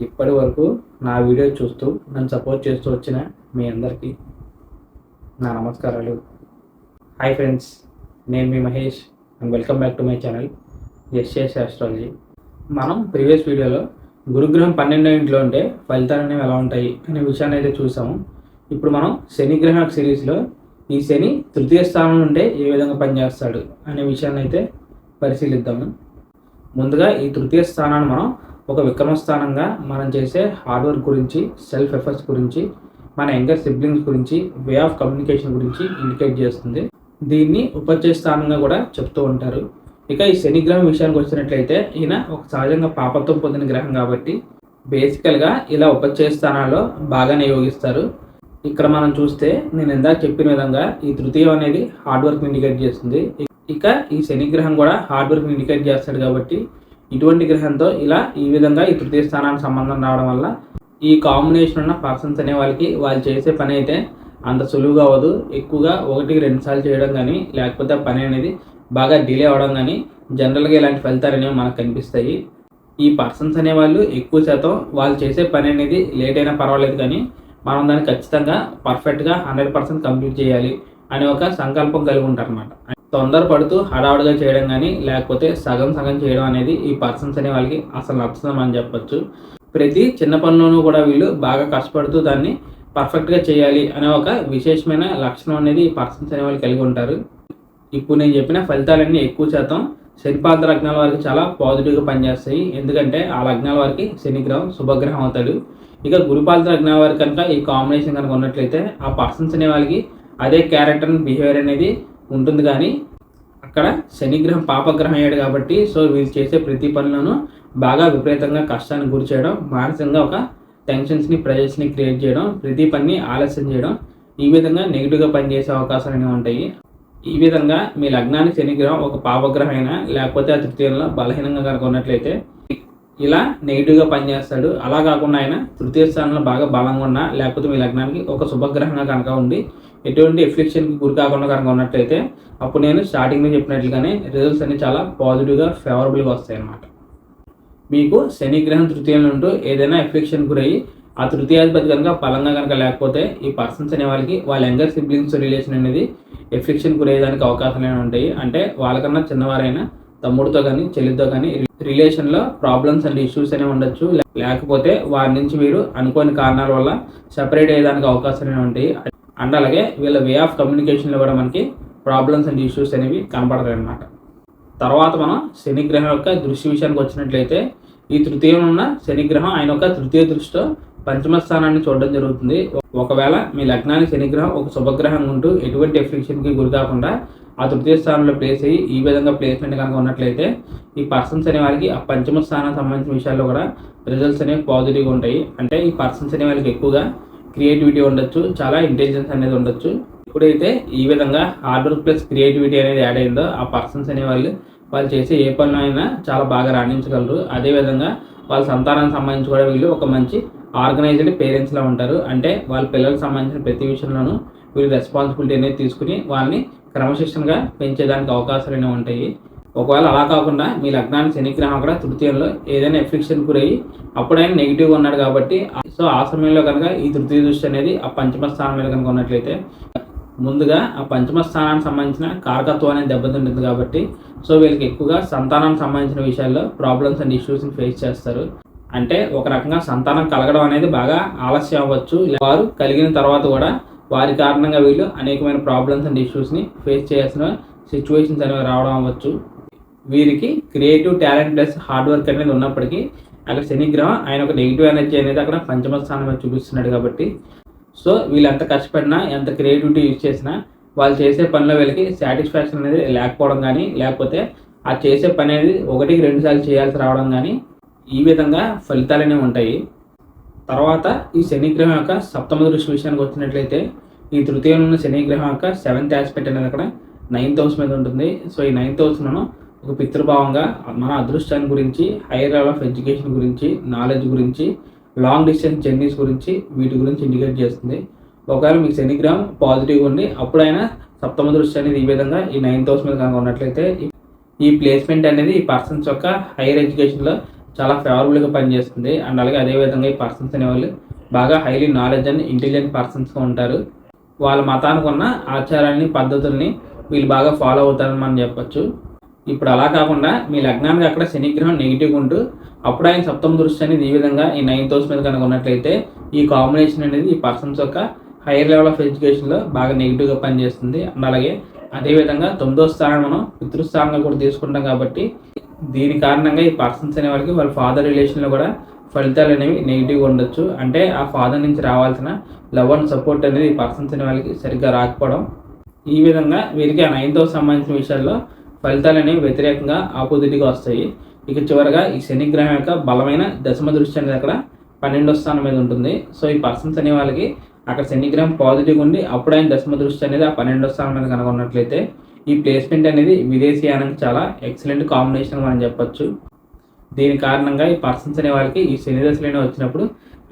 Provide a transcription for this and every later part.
ఇప్పటి వరకు నా వీడియో చూస్తూ నన్ను సపోర్ట్ చేస్తూ వచ్చిన మీ అందరికీ నా నమస్కారాలు. హాయ్ ఫ్రెండ్స్, నేను మీ Mahesh and welcome back to my channel SS astrology. మనం ప్రీవియస్ వీడియోలో గురుగ్రహం 12వ ఇంట్లో ఉంటే ఫలితాలు అనేవి ఎలా ఉంటాయి అనే విషయాన్ని అయితే చూసాము. ఇప్పుడు మనం శనిగ్రహం సిరీస్లో ఈ శని తృతీయ స్థానంలో ఉంటే ఏ విధంగా పనిచేస్తాడు అనే విషయాన్ని అయితే పరిశీలిద్దాము. ముందుగా ఈ తృతీయ స్థానాన్ని మనం ఒక విక్రమ స్థానంగా మనం చేసే హార్డ్ వర్క్ గురించి, సెల్ఫ్ ఎఫర్ట్స్ గురించి, మన యంగర్ సిబ్లింగ్స్ గురించి, వే ఆఫ్ కమ్యూనికేషన్ గురించి ఇండికేట్ చేస్తుంది. దీన్ని ఉపచయ స్థానంగా కూడా చెప్తూ ఉంటారు. ఇక ఈ శనిగ్రహం విషయానికి వచ్చినట్లయితే ఈయన ఒక సహజంగా పాపత్వం పొందిన గ్రహం కాబట్టి బేసికల్గా ఇలా ఉపచయ స్థానాల్లో బాగానే యోగిస్తారు. ఇక్కడ మనం చూస్తే నేను ఇందాక చెప్పిన విధంగా ఈ తృతీయం అనేది హార్డ్ వర్క్ ఇండికేట్ చేస్తుంది. ఇక ఈ శనిగ్రహం కూడా హార్డ్ వర్క్ ఇండికేట్ చేస్తాడు కాబట్టి ఇటువంటి గ్రహంతో ఇలా ఈ విధంగా ఈ తృతీయ స్థానానికి సంబంధం రావడం వల్ల ఈ కాంబినేషన్ ఉన్న పర్సన్స్ అనే వాళ్ళకి వాళ్ళు చేసే పని అయితే అంత సులువుగా అవ్వదు. ఎక్కువగా 1-2 సార్లు చేయడం కానీ, లేకపోతే పని అనేది బాగా డిలే అవ్వడం కానీ జనరల్గా ఇలాంటి ఫలితాలు అనేవి మనకు కనిపిస్తాయి. ఈ పర్సన్స్ అనేవాళ్ళు ఎక్కువ శాతం వాళ్ళు చేసే పని అనేది లేట్ అయినా పర్వాలేదు, కానీ మనం దాన్ని ఖచ్చితంగా పర్ఫెక్ట్గా 100% కంప్లీట్ చేయాలి అనే ఒక సంకల్పం కలిగి ఉంటారు అన్నమాట. తొందరపడుతూ హడావుడిగా చేయడం కానీ, లేకపోతే సగం చేయడం అనేది ఈ పర్సన్స్ అనే వాళ్ళకి అసలు నచ్చుతుందని చెప్పొచ్చు. ప్రతి చిన్న పనిలోనూ కూడా వీళ్ళు బాగా కష్టపడుతూ దాన్ని పర్ఫెక్ట్గా చేయాలి అనే ఒక విశేషమైన లక్షణం అనేది ఈ పర్సన్స్ అనే వాళ్ళు కలిగి ఉంటారు. ఇప్పుడు నేను చెప్పిన ఫలితాలన్నీ ఎక్కువ శాతం శనిపాద లగ్నాల వారికి చాలా పాజిటివ్గా పనిచేస్తాయి. ఎందుకంటే ఆ లగ్నాల వారికి శనిగ్రహం శుభగ్రహం అవుతాడు. ఇక గురుపాద లగ్నాల వారికి కనుక ఈ కాంబినేషన్ కనుక ఉన్నట్లయితే ఆ పర్సన్స్ అనే వాళ్ళకి అదే క్యారెక్టర్ బిహేవియర్ అనేది ఉంటుంది. కానీ అక్కడ శనిగ్రహం పాపగ్రహం అయ్యాడు కాబట్టి సో వీళ్ళు చేసే ప్రతి పనులను బాగా విపరీతంగా కష్టానికి గురి చేయడం, మానసికంగా ఒక టెన్షన్స్ని, ప్రెజర్స్ని క్రియేట్ చేయడం, ప్రతి పని ఆలస్యం చేయడం, ఈ విధంగా నెగిటివ్గా పనిచేసే అవకాశాలు అనేవి ఉంటాయి. ఈ విధంగా మీ లగ్నానికి శనిగ్రహం ఒక పాపగ్రహం అయినా, లేకపోతే ఆ తృతీయంలో బలహీనంగా కనుక ఉన్నట్లయితే ఇలా నెగిటివ్గా పనిచేస్తాడు. అలా కాకుండా ఆయన తృతీయ స్థానంలో బాగా బలంగా ఉన్నా, లేకపోతే మీ లగ్నానికి ఒక శుభగ్రహంగా కనుక ఉండి ఎటువంటి ఎఫ్లిక్షన్కి గురి కాకుండా కనుక ఉన్నట్లయితే అప్పుడు నేను స్టార్టింగ్లో చెప్పినట్లుగానే రిజల్ట్స్ అన్ని చాలా పాజిటివ్గా ఫేవరబుల్గా వస్తాయి అన్నమాట. మీకు శనిగ్రహం తృతీయంలో ఉంటూ ఏదైనా ఎఫ్లిక్షన్ గురయ్యి ఆ తృతీయాధిపతి కనుక బలంగా కనుక లేకపోతే ఈ పర్సన్స్ అనే వాళ్ళకి వాళ్ళ యంగర్ సిబ్లింగ్స్ రిలేషన్ అనేది ఎఫ్లిక్షన్ గురయ్యేదానికి అవకాశాలు ఉంటాయి. అంటే వాళ్ళకన్నా చిన్నవారైనా తమ్ముడితో కానీ, చెల్లితో కానీ రిలేషన్లో ప్రాబ్లమ్స్ అండ్ ఇష్యూస్ అనేవి ఉండొచ్చు. లేకపోతే వారి నుంచి మీరు అనుకోని కారణాల వల్ల సెపరేట్ అయ్యేదానికి అవకాశాలు ఉంటాయి. అండ్ అలాగే వీళ్ళ వే ఆఫ్ కమ్యూనికేషన్లో కూడా మనకి ప్రాబ్లమ్స్ అండ్ ఇష్యూస్ అనేవి కనపడతాయి అన్నమాట. తర్వాత మనం శనిగ్రహం యొక్క దృష్టి విషయానికి వచ్చినట్లయితే ఈ తృతీయంలో ఉన్న శనిగ్రహం ఆయన యొక్క తృతీయ దృష్టితో పంచమ స్థానాన్ని చూడడం జరుగుతుంది. ఒకవేళ మీ లగ్నానికి శనిగ్రహం ఒక శుభగ్రహం ఉంటూ ఎటువంటి ఎఫ్లిక్షన్కి గురి కాకుండా ఆ తృతీయ స్థానంలో ప్లేస్ అయ్యి ఈ విధంగా ప్లేస్మెంట్ కనుక ఉన్నట్లయితే ఈ పర్సన్స్ అనే వారికి ఆ పంచమ స్థానానికి సంబంధించిన విషయాల్లో కూడా రిజల్ట్స్ అనేవి పాజిటివ్గా ఉంటాయి. అంటే ఈ పర్సన్స్ అనే వాళ్ళకి ఎక్కువగా క్రియేటివిటీ ఉండొచ్చు, చాలా ఇంటెలిజెన్స్ అనేది ఉండొచ్చు. ఇప్పుడైతే ఈ విధంగా హార్డ్ వర్క్ ప్లస్ క్రియేటివిటీ అనేది యాడ్ అయిందో ఆ పర్సన్స్ అనే వాళ్ళు చేసే ఏ పనులు అయినా చాలా బాగా రాణించగలరు. అదేవిధంగా వాళ్ళ సంతానానికి సంబంధించి కూడా వీళ్ళు ఒక మంచి ఆర్గనైజ్డ్ పేరెంట్స్లా ఉంటారు. అంటే వాళ్ళ పిల్లలకు సంబంధించిన ప్రతి విషయంలోనూ వీళ్ళు రెస్పాన్సిబిలిటీ అనేది తీసుకుని వాళ్ళని క్రమశిక్షణగా పెంచేదానికి అవకాశాలు అనేవి ఉంటాయి. ఒకవేళ అలా కాకుండా మీ లగ్నానికి శనిగ్రహం అక్కడ తృతీయంలో ఏదైనా ఎఫ్లిక్షన్ గురయ్యి అప్పుడైనా నెగిటివ్గా ఉన్నాడు కాబట్టి సో ఆ సమయంలో కనుక ఈ తృతీయ దృష్టి అనేది ఆ పంచమ స్థానం మీద కనుక ఉన్నట్లయితే ముందుగా ఆ పంచమ స్థానానికి సంబంధించిన కారకత్వం అనేది దెబ్బతింటుంది. కాబట్టి సో వీళ్ళకి ఎక్కువగా సంతానానికి సంబంధించిన విషయాల్లో ప్రాబ్లమ్స్ అండ్ ఇష్యూస్ని ఫేస్ చేస్తారు. అంటే ఒక రకంగా సంతానం కలగడం అనేది బాగా ఆలస్యం అవ్వచ్చు. వారు కలిగిన తర్వాత కూడా వారి కారణంగా వీళ్ళు అనేకమైన ప్రాబ్లమ్స్ అండ్ ఇష్యూస్ని ఫేస్ చేయాల్సిన సిచ్యువేషన్స్ అనేవి రావడం అవ్వచ్చు. వీరికి creative talent plus hard work అనేది ఉన్నప్పటికీ అక్కడ శనిగ్రహం ఆయన ఒక నెగిటివ్ ఎనర్జీ అనేది అక్కడ పంచమ స్థానం మీద చూపిస్తున్నాడు. కాబట్టి సో వీళ్ళు ఎంత కష్టపడినా, ఎంత క్రియేటివిటీ యూజ్ చేసినా వాళ్ళు చేసే పనిలో వీళ్ళకి సాటిస్ఫాక్షన్ అనేది లేకపోవడం కానీ, లేకపోతే ఆ చేసే పని అనేది 1-2 సార్లు చేయాల్సి రావడం కానీ ఈ విధంగా ఫలితాలు అనేవి ఉంటాయి. తర్వాత ఈ శనిగ్రహం యొక్క సప్తమ దృష్టి విషయానికి వచ్చినట్లయితే ఈ తృతీయంలో ఉన్న శనిగ్రహం యొక్క 7th ఆస్పెక్ట్ అనేది అక్కడ 9th హౌస్ మీద ఉంటుంది. సో ఈ 9th హౌస్ను ఒక పితృభావంగా మన అదృష్టాన్ని గురించి, హైయర్ లెవెల్ ఆఫ్ ఎడ్యుకేషన్ గురించి, నాలెడ్జ్ గురించి, లాంగ్ డిస్టెన్స్ జర్నీస్ గురించి వీటి గురించి ఇండికేట్ చేస్తుంది. ఒకవేళ మీకు శనిగ్రహం పాజిటివ్గా ఉండి అప్పుడైనా సప్తమ దృష్టి అనేది ఈ విధంగా ఈ 9th హౌస్ మీద కనుక ఉన్నట్లయితే ఈ ప్లేస్మెంట్ అనేది ఈ పర్సన్స్ యొక్క హైయర్ ఎడ్యుకేషన్లో చాలా ఫేవరబుల్గా పనిచేస్తుంది. అండ్ అలాగే అదేవిధంగా ఈ పర్సన్స్ అనేవాళ్ళు బాగా హైలీ నాలెడ్జ్ అండ్ ఇంటెలిజెంట్ పర్సన్స్గా ఉంటారు. వాళ్ళ మతానికి ఉన్న ఆచారాన్ని పద్ధతుల్ని వీళ్ళు బాగా ఫాలో అవుతారని మనం చెప్పొచ్చు. ఇప్పుడు అలా కాకుండా మీ లగ్నానికి అక్కడ శనిగ్రహం నెగిటివ్ ఉంటూ అప్పుడు ఆయన సప్తమ దృష్టి అనేది ఈ విధంగా ఈ 9th హౌస్ మీద కనుక ఉన్నట్లయితే ఈ కాంబినేషన్ అనేది ఈ పర్సన్స్ యొక్క హైయర్ లెవెల్ ఆఫ్ ఎడ్యుకేషన్లో బాగా నెగిటివ్గా పనిచేస్తుంది. అండ్ అలాగే అదేవిధంగా 9వ స్థానం మనం పితృస్థానంగా కూడా తీసుకుంటాం కాబట్టి దీని కారణంగా ఈ పర్సన్స్ అనే వాళ్ళకి వాళ్ళ ఫాదర్ రిలేషన్లో కూడా ఫలితాలు అనేవి నెగిటివ్గా ఉండొచ్చు. అంటే ఆ ఫాదర్ నుంచి రావాల్సిన లవ్ అండ్ సపోర్ట్ అనేది ఈ పర్సన్స్ అనే వాళ్ళకి సరిగ్గా రాకపోవడం, ఈ విధంగా వీరికి ఆ 9th హౌస్ సంబంధించిన విషయాల్లో ఫలితాలు అనేవి వ్యతిరేకంగా ఆపోజిట్గా వస్తాయి. ఇక చివరగా ఈ శనిగ్రహం యొక్క బలమైన దశమ దృష్టి అనేది అక్కడ 12వ స్థానం మీద ఉంటుంది. సో ఈ పర్సన్స్ అనే వాళ్ళకి అక్కడ శనిగ్రహం పాజిటివ్గా ఉండి అప్పుడు ఆయన దశమ దృష్టి అనేది ఆ 12వ స్థానం మీద కనుక ఉన్నట్లయితే ఈ ప్లేస్మెంట్ అనేది విదేశీయానానికి చాలా ఎక్సలెంట్ కాంబినేషన్ మనం చెప్పొచ్చు. దీని కారణంగా ఈ పర్సన్స్ అనే వాళ్ళకి ఈ శని దశలోనే వచ్చినప్పుడు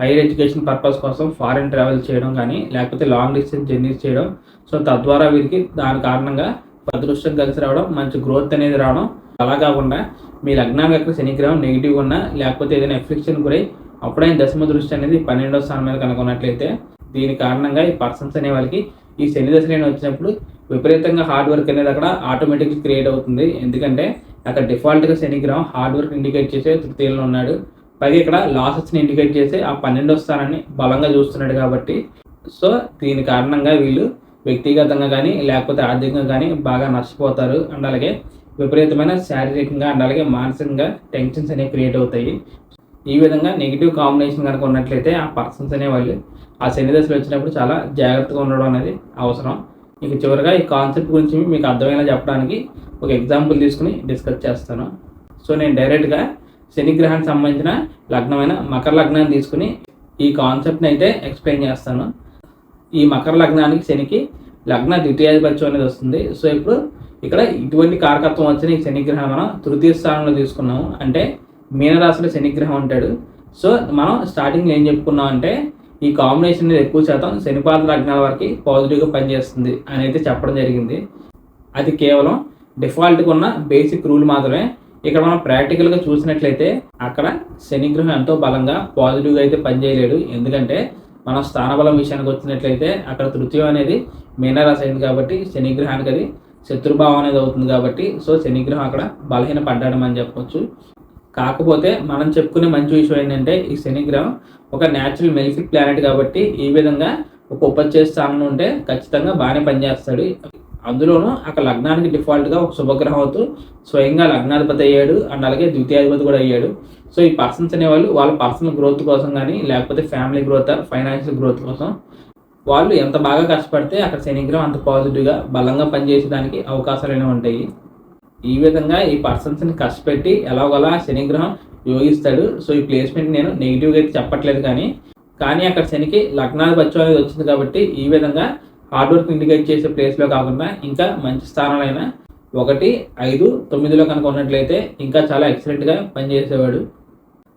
హైయర్ ఎడ్యుకేషన్ పర్పస్ కోసం ఫారిన్ ట్రావెల్ చేయడం కానీ లేకపోతే లాంగ్ డిస్టెన్స్ జర్నీస్ చేయడం, సో తద్వారా వీరికి దాని కారణంగా అదృష్టం కలిసి రావడం, మంచి గ్రోత్ అనేది రావడం. అలా కాకుండా మీ లగ్నానికి అక్కడ శనిగ్రహం నెగిటివ్గా ఉన్నా లేకపోతే ఏదైనా ఎఫ్లిక్షన్ గురై అప్పుడైన దశమ దృష్టి అనేది 12వ స్థానం మీద కనుక ఉన్నట్లయితే దీని కారణంగా ఈ పర్సన్స్ అనే వాళ్ళకి ఈ శని దశలోనే వచ్చినప్పుడు విపరీతంగా హార్డ్ వర్క్ అనేది అక్కడ ఆటోమేటిక్గా క్రియేట్ అవుతుంది. ఎందుకంటే అక్కడ డిఫాల్ట్గా శనిగ్రహం హార్డ్ వర్క్ ఇండికేట్ చేసే తృతీయంలో ఉన్నాడు. పైగా ఇక్కడ లాసెస్ని ఇండికేట్ చేసే ఆ 12వ స్థానాన్ని బలంగా చూస్తున్నాడు కాబట్టి సో దీని కారణంగా వీళ్ళు వ్యక్తిగతంగా కానీ లేకపోతే ఆర్థికంగా కానీ బాగా నష్టపోతారు. అండ్ అలాగే విపరీతమైన శారీరకంగా అండ్ అలాగే మానసికంగా టెన్షన్స్ అనేవి క్రియేట్ అవుతాయి. ఈ విధంగా నెగిటివ్ కాంబినేషన్ కనుక ఉన్నట్లయితే ఆ పర్సన్స్ అనేవాళ్ళు ఆ శని దశలు వచ్చినప్పుడు చాలా జాగ్రత్తగా ఉండడం అనేది అవసరం. ఇక చివరిగా ఈ కాన్సెప్ట్ గురించి మీకు అర్థమయ్యేలా చెప్పడానికి ఒక ఎగ్జాంపుల్ తీసుకుని డిస్కస్ చేస్తాను. సో నేను డైరెక్ట్గా శనిగ్రహానికి సంబంధించిన లగ్నమైన మకర లగ్నాన్ని తీసుకుని ఈ కాన్సెప్ట్ని అయితే ఎక్స్ప్లెయిన్ చేస్తాను. ఈ మకర లగ్నానికి శనికి లగ్న ద్వితీయాధిపత్యం అనేది వస్తుంది. సో ఇప్పుడు ఇక్కడ ఇటువంటి కారకత్వం వచ్చిన ఈ శనిగ్రహం మనం తృతీయ స్థానంలో తీసుకున్నాము. అంటే మీనరాశిలో శనిగ్రహం ఉంటాడు. సో మనం స్టార్టింగ్లో ఏం చెప్పుకున్నాం అంటే ఈ కాంబినేషన్ అనేది ఎక్కువ శాతం శనిపాద లగ్నాల వరకు పాజిటివ్గా పనిచేస్తుంది అని అయితే చెప్పడం జరిగింది. అది కేవలం డిఫాల్ట్గా ఉన్న బేసిక్ రూల్ మాత్రమే. ఇక్కడ మనం ప్రాక్టికల్గా చూసినట్లయితే అక్కడ శనిగ్రహం ఎంతో బలంగా పాజిటివ్గా అయితే పనిచేయలేడు. ఎందుకంటే మనం స్థానబలం విషయానికి వచ్చినట్లయితే అక్కడ తృతీయం అనేది మీనరాశి అయింది కాబట్టి శనిగ్రహానికి అది శత్రుభావం అనేది అవుతుంది కాబట్టి సో శనిగ్రహం అక్కడ బలహీన పడ్డాడు అని చెప్పొచ్చు. కాకపోతే మనం చెప్పుకునే మంచి విషయం ఏంటంటే ఈ శనిగ్రహం ఒక న్యాచురల్ మెలిఫిక్ ప్లానెట్ కాబట్టి ఈ విధంగా ఒక ఉపచేయ స్థానంలో ఉంటే ఖచ్చితంగా బాగానే పనిచేస్తాడు. అందులోనూ అక్కడ లగ్నానికి డిఫాల్ట్గా ఒక శుభగ్రహం అవుతూ స్వయంగా లగ్నాధిపతి అయ్యాడు అండ్ అలాగే ద్వితీయాధిపతి కూడా అయ్యాడు. సో ఈ పర్సన్స్ అనేవాళ్ళు వాళ్ళ పర్సనల్ గ్రోత్ కోసం కానీ లేకపోతే ఫ్యామిలీ గ్రోత్ ఫైనాన్షియల్ గ్రోత్ కోసం వాళ్ళు ఎంత బాగా కష్టపడితే అక్కడ శనిగ్రహం అంత పాజిటివ్గా బలంగా పనిచేసేదానికి అవకాశాలు అనేవి ఉంటాయి. ఈ విధంగా ఈ పర్సన్స్ని కష్టపెట్టి ఎలాగోలా శనిగ్రహం యోగిస్తాడు. సో ఈ ప్లేస్మెంట్ నేను నెగిటివ్గా అయితే చెప్పట్లేదు కానీ అక్కడ శనికి లగ్నాధిపత్యం అనేది వచ్చింది కాబట్టి ఈ విధంగా హార్డ్ వర్క్ ఇండికేట్ చేసే ప్లేస్లో కాకుండా ఇంకా మంచి స్థానాలైన 1, 5, 9లో కనుక ఉన్నట్లయితే ఇంకా చాలా ఎక్సలెంట్గా పనిచేసేవాడు.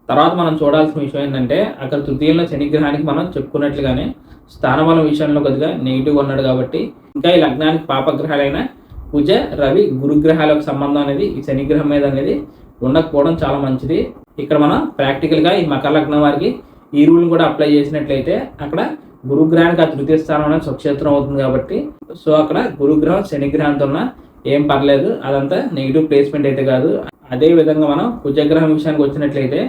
తర్వాత మనం చూడాల్సిన విషయం ఏంటంటే అక్కడ తృతీయంలో శనిగ్రహానికి మనం చెప్పుకున్నట్లుగానే స్థానబలం విషయంలో కొద్దిగా నెగిటివ్గా ఉన్నాడు కాబట్టి ఇంకా ఈ లగ్నానికి పాపగ్రహాలైన కుజ, రవి, గురుగ్రహాల యొక్క సంబంధం అనేది ఈ శనిగ్రహం మీద అనేది ఉండకపోవడం చాలా మంచిది. ఇక్కడ మనం ప్రాక్టికల్గా ఈ మకర లగ్నం వారికి ఈ రూల్ని కూడా అప్లై చేసినట్లయితే అక్కడ గురుగ్రహానికి ఆ తృతీయ స్థానం అనేది స్వక్షేత్రం అవుతుంది కాబట్టి సో అక్కడ గురుగ్రహం శనిగ్రహంతో ఉన్న ఏం పర్లేదు, అదంతా నెగిటివ్ ప్లేస్మెంట్ అయితే కాదు. అదే విధంగా మనం కుజగ్రహం విషయానికి వచ్చినట్లయితే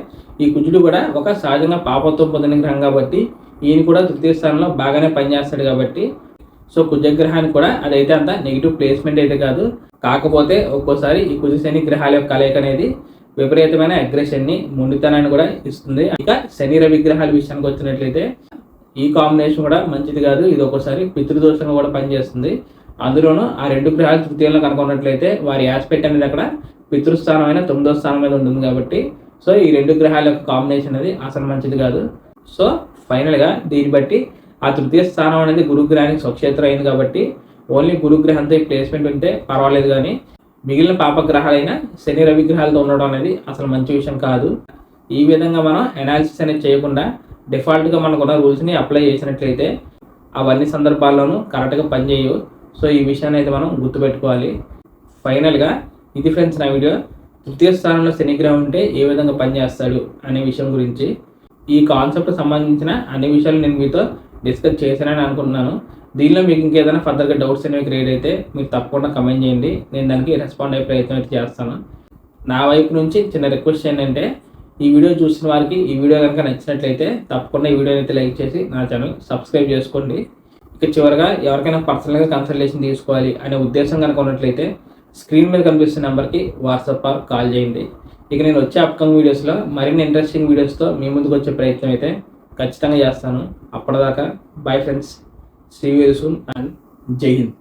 ఈ కుజుడు కూడా ఒక సహజంగా పాపత్వం పొందిన గ్రహం కాబట్టి ఈయన కూడా తృతీయ స్థానంలో బాగానే పనిచేస్తాడు కాబట్టి సో కుజగ్రహానికి కూడా అదైతే అంత నెగిటివ్ ప్లేస్మెంట్ అయితే కాదు. కాకపోతే ఒక్కోసారి ఈ కుజ శని గ్రహాల యొక్క కలయిక అనేది విపరీతమైన అగ్రెషన్ని మొండితనాన్ని కూడా ఇస్తుంది. ఇక శని రవి గ్రహాల విషయానికి వచ్చినట్లయితే ఈ కాంబినేషన్ కూడా మంచిది కాదు. ఇది ఒక్కోసారి పితృదోషంగా కూడా పనిచేస్తుంది. అందులోనూ ఆ 2 గ్రహాలు తృతీయంలో కనుక ఉన్నట్లయితే వారి ఆస్పెక్ట్ అనేది అక్కడ పితృస్థానమైన 9వ స్థానం మీద ఉంటుంది కాబట్టి సో ఈ 2 గ్రహాల యొక్క కాంబినేషన్ అనేది అసలు మంచిది కాదు. సో ఫైనల్గా దీన్ని బట్టి ఆ తృతీయ స్థానం అనేది గురుగ్రహానికి స్వక్షేత్రం అయింది కాబట్టి ఓన్లీ గురుగ్రహంతో ఈ ప్లేస్మెంట్ ఉంటే పర్వాలేదు, కానీ మిగిలిన పాపగ్రహాలైన శని రవి గ్రహాలతో ఉండడం అనేది అసలు మంచి విషయం కాదు. ఈ విధంగా మనం అనాలిసిస్ అనేది చేయకుండా డిఫాల్ట్గా మనకున్న రూల్స్ని అప్లై చేసినట్లయితే అవన్నీ సందర్భాల్లోనూ కరెక్ట్గా పనిచేయవు. సో ఈ విషయాన్ని అయితే మనం గుర్తుపెట్టుకోవాలి. ఫైనల్గా ఇది ఫ్రెండ్స్ నా వీడియో. తృతీయ స్థానంలో శనిగ్రహం ఉంటే ఏ విధంగా పనిచేస్తాడు అనే విషయం గురించి ఈ కాన్సెప్ట్ సంబంధించిన అన్ని విషయాలు నేను మీతో డిస్కస్ చేశానని అనుకుంటున్నాను. దీనిలో మీకు ఇంకేదైనా ఫర్దర్గా డౌట్స్ అనేవి క్రియేట్ అయితే మీరు తప్పకుండా కమెంట్ చేయండి. నేను దానికి రెస్పాండ్ అయ్యే ప్రయత్నం అయితే చేస్తాను. నా వైపు నుంచి చిన్న రిక్వెస్ట్ ఏంటంటే, ఈ వీడియో చూసిన వారికి ఈ వీడియో కనుక నచ్చినట్లయితే తప్పకుండా ఈ వీడియోని అయితే లైక్ చేసి నా ఛానల్ సబ్స్క్రైబ్ చేసుకోండి. ఇక చివరిగా ఎవరికైనా పర్సనల్గా కన్సల్టేషన్ తీసుకోవాలి అనే ఉద్దేశం కనుక ఉన్నట్లయితే స్క్రీన్ మీద కనిపిస్తున్న నెంబర్కి వాట్సాప్ ఆర్ కాల్ చేయండి. ఇక నేను వచ్చే అప్కమింగ్ వీడియోస్లో మరిన్ని ఇంట్రెస్టింగ్ వీడియోస్తో మీ ముందుకు వచ్చే ప్రయత్నం అయితే ఖచ్చితంగా చేస్తాను. అప్పటిదాకా bye friends, see you very soon and Jai Hind.